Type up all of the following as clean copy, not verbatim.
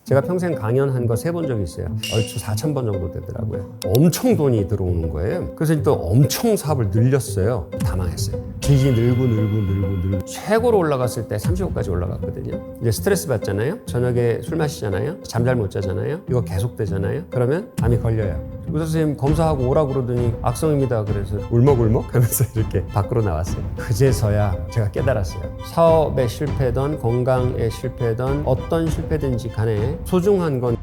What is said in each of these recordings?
제가 평생 강연한 거 3번 적이 있어요. 얼추 4,000번 정도 되더라고요. 엄청 돈이 들어오는 거예요. 그래서 또 엄청 사업을 늘렸어요. 다 망했어요. 빚이 늘고 최고로 올라갔을 때 30억까지 올라갔거든요. 이제 스트레스 받잖아요. 저녁에 술 마시잖아요. 잠 잘 못 자잖아요. 이거 계속되잖아요. 그러면 암이 걸려요. 의사 선생님 검사하고 오라 그러더니 악성입니다. 그래서 울먹울먹 하면서 이렇게 밖으로 나왔어요. 그제서야 제가 깨달았어요. 사업에 실패든 건강에 실패든 어떤 실패든지 간에 소중한 건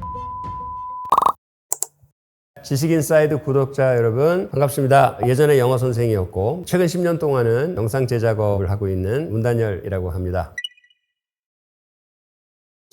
지식인사이드 구독자 여러분 반갑습니다. 예전에 영어 선생이었고 최근 10년 동안은 영상 제작업을 하고 있는 문단열이라고 합니다.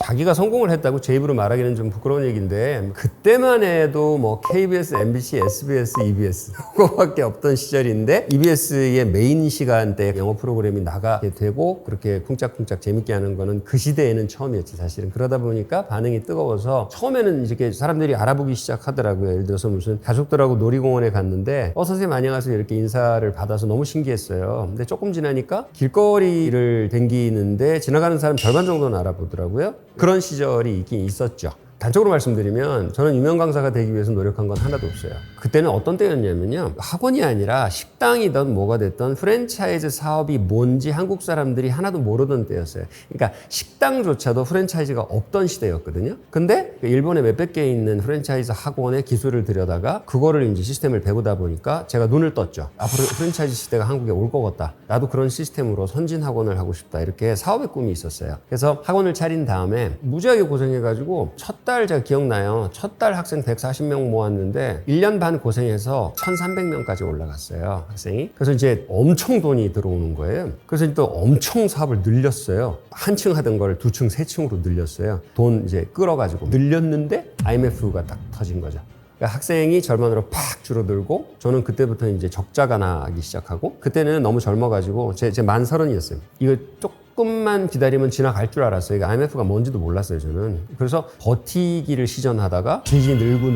자기가 성공을 했다고 제 입으로 말하기는 좀 부끄러운 얘기인데 그때만 해도 뭐 KBS, MBC, SBS, EBS 그거밖에 없던 시절인데 EBS의 메인 시간대 영어 프로그램이 나가게 되고 그렇게 쿵짝쿵짝 재밌게 하는 거는 그 시대에는 처음이었지 사실은. 그러다 보니까 반응이 뜨거워서 처음에는 이렇게 사람들이 알아보기 시작하더라고요. 예를 들어서 무슨 가족들하고 놀이공원에 갔는데 선생님 안녕하세요 이렇게 인사를 받아서 너무 신기했어요. 근데 조금 지나니까 길거리를 댕기는데 지나가는 사람 절반 정도는 알아보더라고요. 그런 시절이 있긴 있었죠. 단적으로 말씀드리면 저는 유명 강사가 되기 위해서 노력한 건 하나도 없어요. 그때는 어떤 때였냐면요. 학원이 아니라 식당이든 뭐가 됐든 프랜차이즈 사업이 뭔지 한국 사람들이 하나도 모르던 때였어요. 그러니까 식당조차도 프랜차이즈가 없던 시대였거든요. 근데 일본에 몇백 개 있는 프랜차이즈 학원의 기술을 들여다가 그거를 이제 시스템을 배우다 보니까 제가 눈을 떴죠. 앞으로 프랜차이즈 시대가 한국에 올 것 같다. 나도 그런 시스템으로 선진 학원을 하고 싶다. 이렇게 사업의 꿈이 있었어요. 그래서 학원을 차린 다음에 무지하게 고생해가지고 첫 달 제가 기억나요. 첫 달 학생 140명 모았는데 1년 반 고생해서 1,300명까지 올라갔어요. 학생이. 그래서 이제 엄청 돈이 들어오는 거예요. 그래서 또 엄청 사업을 늘렸어요. 한 층 하던 거를 2층, 3층으로 늘렸어요. 돈 이제 끌어가지고 늘렸는데 IMF가 딱 터진 거죠. 그러니까 학생이 절반으로 팍 줄어들고 저는 그때부터 이제 적자가 나기 시작하고 그때는 너무 젊어가지고 제 만 30이었어요. 이거 조금만 기다리면 지나갈 줄 알았어요. 이게 IMF가 뭔지도 몰랐어요, 저는. 그래서 버티기를 시전하다가 빚이 늘고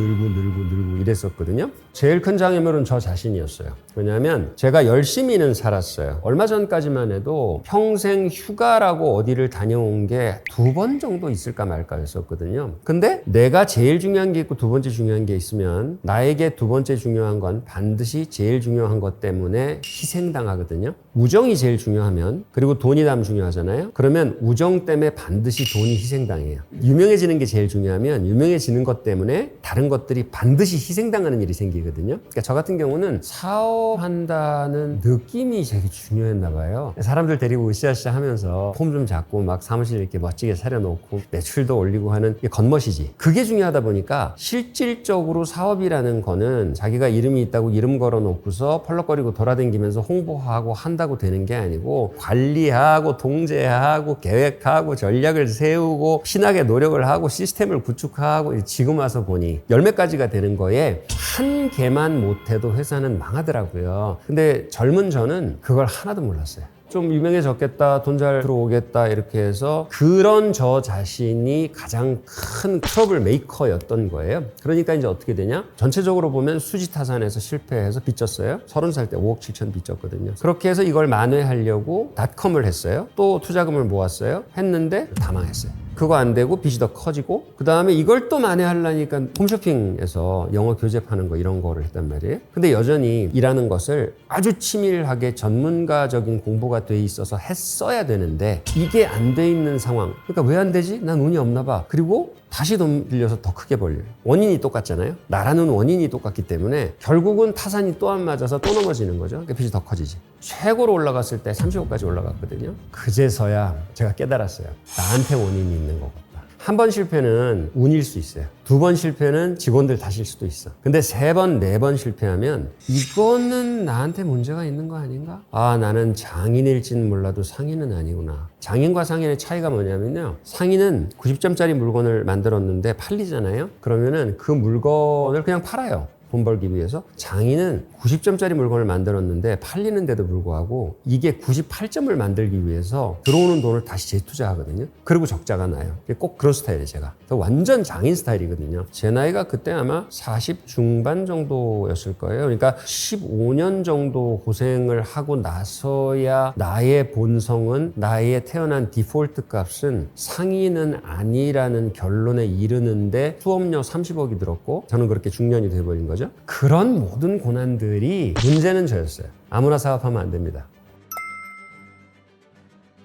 이랬었거든요. 제일 큰 장애물은 저 자신이었어요. 왜냐하면 제가 열심히는 살았어요. 얼마 전까지만 해도 평생 휴가라고 어디를 다녀온 게 2번 정도 있을까 말까 했었거든요. 근데 내가 제일 중요한 게 있고 2번째 중요한 게 있으면 나에게 2번째 중요한 건 반드시 제일 중요한 것 때문에 희생당하거든요. 우정이 제일 중요하면 그리고 돈이 다음 중요하잖아요. 그러면 우정 때문에 반드시 돈이 희생당해요. 유명해지는 게 제일 중요하면 유명해지는 것 때문에 다른 것들이 반드시 희생당하는 일이 생기거든요. 그러니까 저 같은 경우는 사업한다는 느낌이 되게 중요했나 봐요. 사람들 데리고 으쌰으쌰 하면서 폼 좀 잡고 막 사무실 이렇게 멋지게 차려놓고 매출도 올리고 하는 게 겉멋이지. 그게 중요하다 보니까 실질적으로 사업이라는 거는 자기가 이름이 있다고 이름 걸어놓고서 펄럭거리고 돌아다니면서 홍보하고 한다고 되는 게 아니고 관리하고 통제하고 계획하고 전략을 세우고 신나게 노력을 하고 시스템을 구축하고 지금 와서 보니 열몇 가지가 되는 거에 한 개만 못해도 회사는 망하더라고요. 근데 젊은 저는 그걸 하나도 몰랐어요. 좀 유명해졌겠다, 돈 잘 들어오겠다 이렇게 해서 그런 저 자신이 가장 큰 트러블 메이커였던 거예요. 그러니까 이제 어떻게 되냐? 전체적으로 보면 수지타산에서 실패해서 빚졌어요. 30살 때 5억 7천 빚졌거든요. 그렇게 해서 이걸 만회하려고 닷컴을 했어요. 또 투자금을 모았어요. 했는데 다 망했어요. 그거 안 되고 빚이 더 커지고 그 다음에 이걸 또 만회하려니까 홈쇼핑에서 영어 교재 파는 거 이런 거를 했단 말이에요. 근데 여전히 일하는 것을 아주 치밀하게 전문가적인 공부가 돼 있어서 했어야 되는데 이게 안 돼 있는 상황. 그러니까 왜 안 되지? 난 운이 없나 봐. 그리고 다시 돈 빌려서 더 크게 벌려요. 원인이 똑같잖아요. 나라는 원인이 똑같기 때문에 결국은 타산이 또 안 맞아서 또 넘어지는 거죠. 그러니까 빚이 더 커지지. 최고로 올라갔을 때 30억까지 올라갔거든요. 그제서야 제가 깨달았어요. 나한테 원인이 있는 거고. 한 번 실패는 운일 수 있어요. 2번 실패는 직원들 탓일 수도 있어. 근데 3번, 4번 실패하면 이거는 나한테 문제가 있는 거 아닌가? 아, 나는 장인일지는 몰라도 상인은 아니구나. 장인과 상인의 차이가 뭐냐면요. 상인은 90점짜리 물건을 만들었는데 팔리잖아요. 그러면은 그 물건을 그냥 팔아요. 돈 벌기 위해서 장인은 90점짜리 물건을 만들었는데 팔리는데도 불구하고 이게 98점을 만들기 위해서 들어오는 돈을 다시 재투자하거든요. 그리고 적자가 나요. 꼭 그런 스타일이에요, 제가. 완전 장인 스타일이거든요. 제 나이가 그때 아마 40 중반 정도였을 거예요. 그러니까 15년 정도 고생을 하고 나서야 나의 본성은, 나의 태어난 디폴트 값은 상인은 아니라는 결론에 이르는데 수업료 30억이 들었고 저는 그렇게 중년이 돼버린 거죠. 그런 모든 고난들이 문제는 저였어요. 아무나 사업하면 안 됩니다.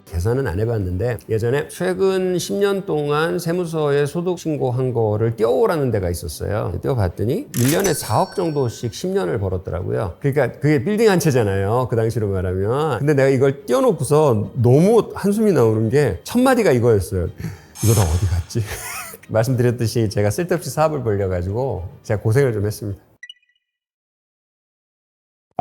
계산은 안 해봤는데 예전에 최근 10년 동안 세무서에 소득 신고한 거를 띄워오라는 데가 있었어요. 띄워봤더니 1년에 4억 정도씩 10년을 벌었더라고요. 그러니까 그게 빌딩 한 채잖아요. 그 당시로 말하면. 근데 내가 이걸 띄워놓고서 너무 한숨이 나오는 게 첫 마디가 이거였어요. 이거 다 어디 갔지? 말씀드렸듯이 제가 쓸데없이 사업을 벌려가지고 제가 고생을 좀 했습니다.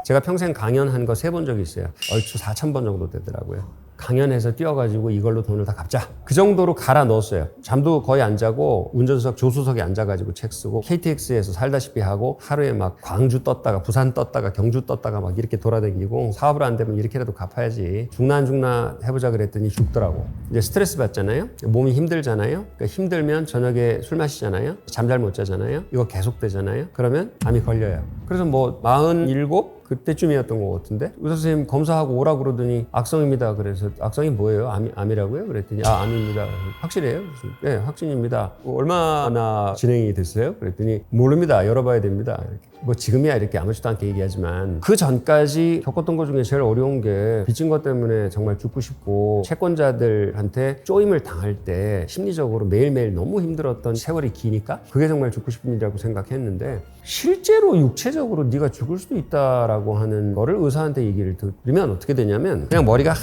제가 평생 강연한 거 3번 적이 있어요. 얼추 4,000번 정도 되더라고요. 강연해서 뛰어가지고 이걸로 돈을 다 갚자. 그 정도로 갈아 넣었어요. 잠도 거의 안 자고 운전석 조수석에 앉아가지고 책 쓰고 KTX에서 살다시피 하고 하루에 막 광주 떴다가 부산 떴다가 경주 떴다가 막 이렇게 돌아다니고 사업을 안 되면 이렇게라도 갚아야지. 죽나 안 죽나 해보자 그랬더니 죽더라고. 이제 스트레스 받잖아요. 몸이 힘들잖아요. 그러니까 힘들면 저녁에 술 마시잖아요. 잠 잘 못 자잖아요. 이거 계속되잖아요. 그러면 암이 걸려요. 그래서 뭐 47? 그때쯤이었던 것 같은데 의사 선생님 검사하고 오라고 그러더니 악성입니다. 그래서 악성이 뭐예요? 암이라고요? 그랬더니 암입니다. 확실해요? 네, 확진입니다. 얼마나 진행이 됐어요? 그랬더니 모릅니다. 열어봐야 됩니다. 이렇게. 뭐 지금이야 이렇게 아무렇지도 않게 얘기하지만 그 전까지 겪었던 것 중에 제일 어려운 게 빚진 것 때문에 정말 죽고 싶고 채권자들한테 쪼임을 당할 때 심리적으로 매일매일 너무 힘들었던 세월이 기니까 그게 정말 죽고 싶은 일이라고 생각했는데 실제로 육체적으로 네가 죽을 수도 있다라고 하는 거를 의사한테 얘기를 들으면 어떻게 되냐면 그냥 머리가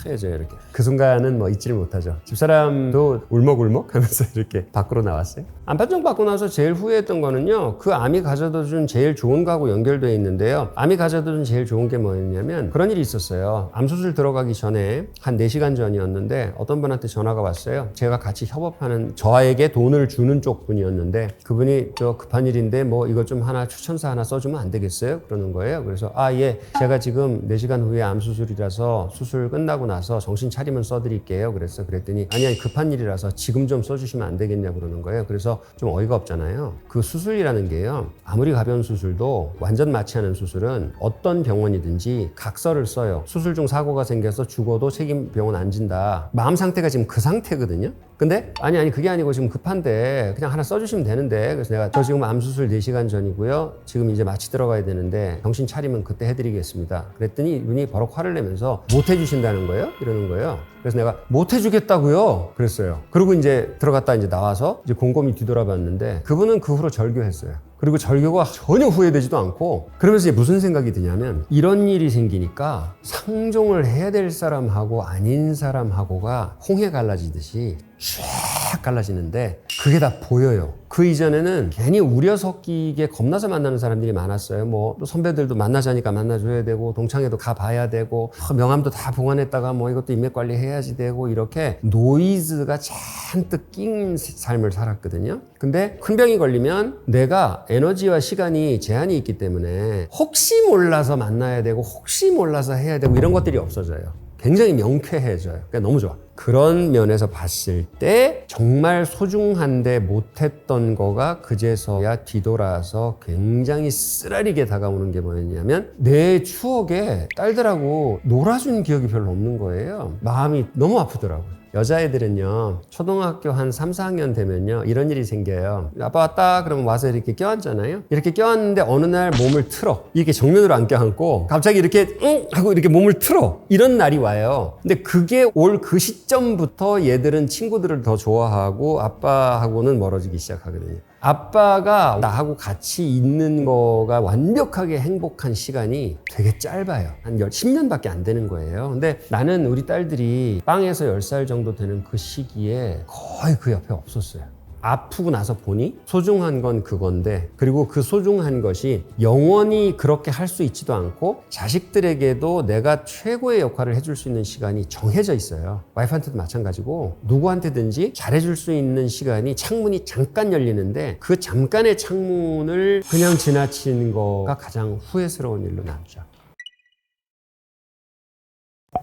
하얘져요. 이렇게. 그 순간은 뭐 잊지를 못하죠. 집사람도 울먹울먹 하면서 이렇게 밖으로 나왔어요. 암 판정 받고 나서 제일 후회했던 거는요. 그 암이 가져다 준 제일 좋은 거하고 연결되어 있는데요. 암이 가져다 준 제일 좋은 게 뭐였냐면 그런 일이 있었어요. 암 수술 들어가기 전에 한 4시간 전이었는데 어떤 분한테 전화가 왔어요. 제가 같이 협업하는 저에게 돈을 주는 쪽 분이었는데 그분이 저 급한 일인데 뭐 이거 좀 하나 추천서 하나 써주면 안 되겠어요? 그러는 거예요. 그래서 예. 제가 지금 4시간 후에 암 수술이라서 수술 끝나고 나서 정신 차리면 써드릴게요. 그랬더니 아니 급한 일이라서 지금 좀 써주시면 안 되겠냐고 그러는 거예요. 그래서 좀 어이가 없잖아요. 그 수술이라는 게요. 아무리 가벼운 수술도 완전 마취하는 수술은 어떤 병원이든지 각서를 써요. 수술 중 사고가 생겨서 죽어도 책임 병원 안 진다. 마음 상태가 지금 그 상태거든요. 근데 아니 그게 아니고 지금 급한데 그냥 하나 써주시면 되는데 그래서 내가 저 지금 암 수술 4시간 전이고요. 지금 이제 마취 들어가야 되는데 정신 차리면 그때 해드리겠습니다. 그랬더니 이분이 바로 화를 내면서 못 해주신다는 거예요? 이러는 거예요. 그래서 내가 못 해주겠다고요? 그랬어요. 그리고 이제 들어갔다 이제 나와서 이제 곰곰이 뒤돌아봤는데 그분은 그 후로 절교했어요. 그리고 절교가 전혀 후회되지도 않고 그러면서 이제 무슨 생각이 드냐면 이런 일이 생기니까 상종을 해야 될 사람하고 아닌 사람하고가 홍해 갈라지듯이 쫙 갈라지는데 그게 다 보여요. 그 이전에는 괜히 우려 섞이게 겁나서 만나는 사람들이 많았어요. 뭐 또 선배들도 만나자니까 만나줘야 되고 동창회도 가봐야 되고 명함도 다 보관했다가 뭐 이것도 인맥 관리해야지 되고 이렇게 노이즈가 잔뜩 낀 삶을 살았거든요. 근데 큰 병이 걸리면 내가 에너지와 시간이 제한이 있기 때문에 혹시 몰라서 만나야 되고 혹시 몰라서 해야 되고 이런 것들이 없어져요. 굉장히 명쾌해져요. 그러니까 너무 좋아. 그런 면에서 봤을 때 정말 소중한데 못했던 거가 그제서야 뒤돌아서 굉장히 쓰라리게 다가오는 게 뭐였냐면 내 추억에 딸들하고 놀아준 기억이 별로 없는 거예요. 마음이 너무 아프더라고요. 여자애들은요 초등학교 한 3, 4학년 되면요 이런 일이 생겨요. 아빠 왔다 그러면 와서 이렇게 껴안잖아요. 이렇게 껴안는데 어느 날 몸을 틀어. 이렇게 정면으로 안 껴안고 갑자기 이렇게 응 하고 이렇게 몸을 틀어. 이런 날이 와요. 근데 그게 올 그 시점부터 얘들은 친구들을 더 좋아하고 아빠하고는 멀어지기 시작하거든요. 아빠가 나하고 같이 있는 거가 완벽하게 행복한 시간이 되게 짧아요. 한 10년밖에 안 되는 거예요. 근데 나는 우리 딸들이 빵에서 10살 정도 되는 그 시기에 거의 그 옆에 없었어요. 아프고 나서 보니 소중한 건 그건데, 그리고 그 소중한 것이 영원히 그렇게 할 수 있지도 않고 자식들에게도 내가 최고의 역할을 해줄 수 있는 시간이 정해져 있어요. 와이프한테도 마찬가지고 누구한테든지 잘해줄 수 있는 시간이 창문이 잠깐 열리는데 그 잠깐의 창문을 그냥 지나친 거가 가장 후회스러운 일로 남죠.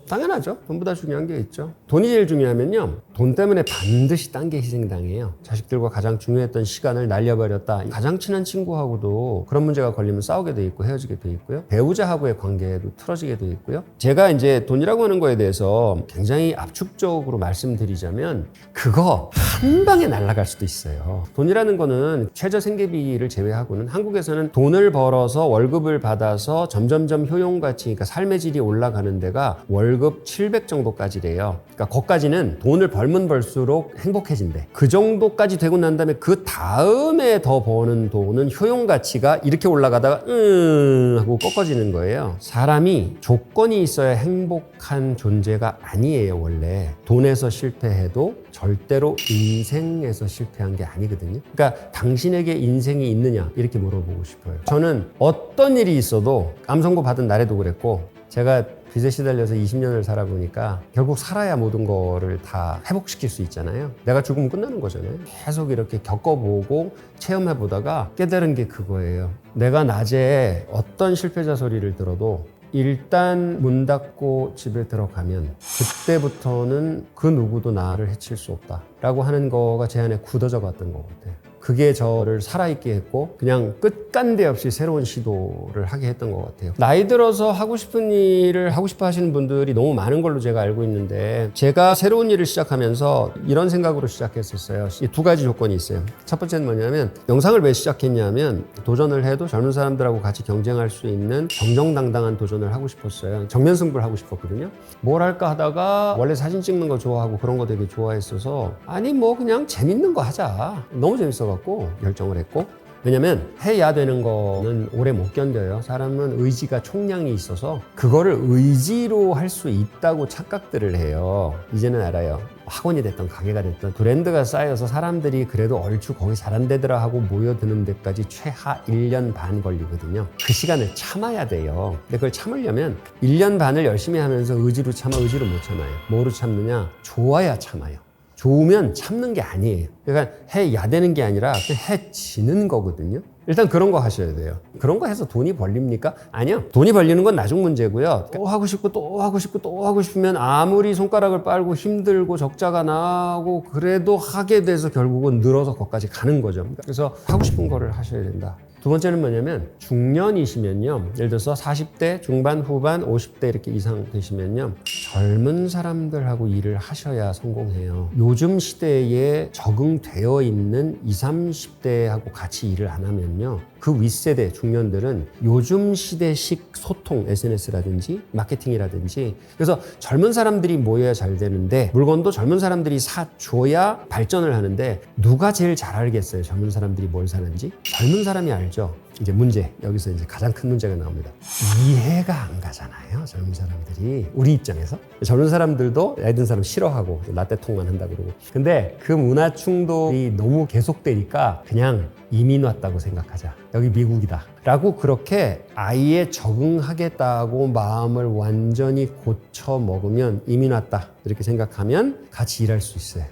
당연하죠. 돈보다 중요한 게 있죠. 돈이 제일 중요하면요, 돈 때문에 반드시 딴 게 희생당해요. 자식들과 가장 중요했던 시간을 날려버렸다. 가장 친한 친구하고도 그런 문제가 걸리면 싸우게 돼 있고 헤어지게 돼 있고요. 배우자하고의 관계도 틀어지게 돼 있고요. 제가 이제 돈이라고 하는 거에 대해서 굉장히 압축적으로 말씀드리자면 그거 한 방에 날아갈 수도 있어요. 돈이라는 거는 최저 생계비를 제외하고는 한국에서는 돈을 벌어서 월급을 받아서 점점점 효용가치, 그러니까 삶의 질이 올라가는 데가 월급 700 정도까지래요. 그러니까 거기까지는 돈을 벌면 벌수록 행복해진대. 그 정도까지 되고 난 다음에 그 다음에 더 버는 돈은 효용가치가 이렇게 올라가다가 하고 꺾어지는 거예요. 사람이 조건이 있어야 행복한 존재가 아니에요. 원래 돈에서 실패해도 절대로 인생에서 실패한 게 아니거든요. 그러니까 당신에게 인생이 있느냐 이렇게 물어보고 싶어요. 저는 어떤 일이 있어도 감성고 받은 날에도 그랬고, 제가 빚에 시달려서 20년을 살아보니까 결국 살아야 모든 거를 다 회복시킬 수 있잖아요. 내가 죽으면 끝나는 거잖아요. 계속 이렇게 겪어보고 체험해보다가 깨달은 게 그거예요. 내가 낮에 어떤 실패자 소리를 들어도 일단 문 닫고 집에 들어가면 그때부터는 그 누구도 나를 해칠 수 없다라고 하는 거가 제 안에 굳어져 갔던 것 같아요. 그게 저를 살아있게 했고 그냥 끝간데 없이 새로운 시도를 하게 했던 것 같아요. 나이 들어서 하고 싶은 일을 하고 싶어 하시는 분들이 너무 많은 걸로 제가 알고 있는데, 제가 새로운 일을 시작하면서 이런 생각으로 시작했었어요. 이 두 가지 조건이 있어요. 첫 번째는 뭐냐면, 영상을 왜 시작했냐면 도전을 해도 젊은 사람들하고 같이 경쟁할 수 있는 정정당당한 도전을 하고 싶었어요. 정면 승부를 하고 싶었거든요. 뭘 할까 하다가 원래 사진 찍는 거 좋아하고 그런 거 되게 좋아했어서, 아니 뭐 그냥 재밌는 거 하자. 너무 재밌어 갖고 결정을 했고, 왜냐면 해야 되는 거는 오래 못 견뎌요. 사람은 의지가 총량이 있어서 그거를 의지로 할 수 있다고 착각들을 해요. 이제는 알아요. 학원이 됐던 가게가 됐던 브랜드가 쌓여서 사람들이 그래도 얼추 거기 잘한대더라 하고 모여드는 데까지 최하 1년 반 걸리거든요. 그 시간을 참아야 돼요. 근데 그걸 참으려면 1년 반을 열심히 하면서 의지로 참아, 의지로 못 참아요. 뭐로 참느냐? 좋아야 참아요. 좋으면 참는 게 아니에요. 그러니까 해야 되는 게 아니라 그냥 해지는 거거든요. 일단 그런 거 하셔야 돼요. 그런 거 해서 돈이 벌립니까? 아니요. 돈이 벌리는 건 나중 문제고요. 또 하고 싶고 또 하고 싶고 또 하고 싶으면 아무리 손가락을 빨고 힘들고 적자가 나고 그래도 하게 돼서 결국은 늘어서 거기까지 가는 거죠. 그래서 하고 싶은 거를 하셔야 된다. 두 번째는 뭐냐면, 중년이시면요, 예를 들어서 40대 중반 후반 50대 이렇게 이상 되시면요, 젊은 사람들하고 일을 하셔야 성공해요. 요즘 시대에 적응되어 있는 20, 30대하고 같이 일을 안 하면요, 그 윗세대 중년들은 요즘 시대식 소통, SNS라든지 마케팅이라든지, 그래서 젊은 사람들이 모여야 잘 되는데 물건도 젊은 사람들이 사줘야 발전을 하는데, 누가 제일 잘 알겠어요? 젊은 사람들이 뭘 사는지? 젊은 사람이 알죠. 이제 문제, 여기서 이제 가장 큰 문제가 나옵니다. 이해가 안 가잖아요, 젊은 사람들이. 우리 입장에서 젊은 사람들도 나이 든 사람 싫어하고 라떼통만 한다 그러고. 근데 그 문화 충돌이 너무 계속되니까 그냥 이민 왔다고 생각하자, 여기 미국이다 라고 그렇게 아예 적응하겠다고 마음을 완전히 고쳐 먹으면, 이민 왔다 이렇게 생각하면 같이 일할 수 있어요.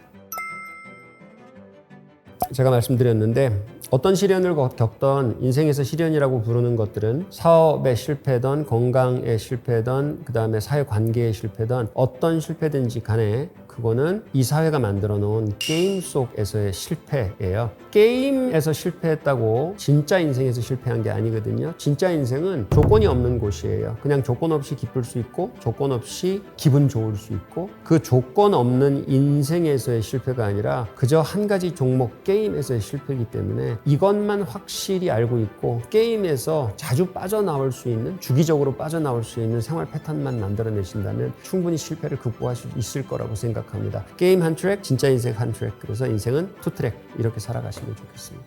제가 말씀드렸는데, 어떤 시련을 겪던, 인생에서 시련이라고 부르는 것들은 사업에 실패든 건강에 실패든 그 다음에 사회관계에 실패든 어떤 실패든지 간에 그거는 이 사회가 만들어 놓은 게임 속에서의 실패예요. 게임에서 실패했다고 진짜 인생에서 실패한 게 아니거든요. 진짜 인생은 조건이 없는 곳이에요. 그냥 조건 없이 기쁠 수 있고 조건 없이 기분 좋을 수 있고, 그 조건 없는 인생에서의 실패가 아니라 그저 한 가지 종목 게임에서의 실패이기 때문에 이것만 확실히 알고 있고 게임에서 자주 빠져나올 수 있는, 주기적으로 빠져나올 수 있는 생활 패턴만 만들어내신다면 충분히 실패를 극복할 수 있을 거라고 생각합니다. 게임 한 트랙, 진짜 인생 한 트랙. 그래서 인생은 투 트랙, 이렇게 살아가시면 좋겠습니다.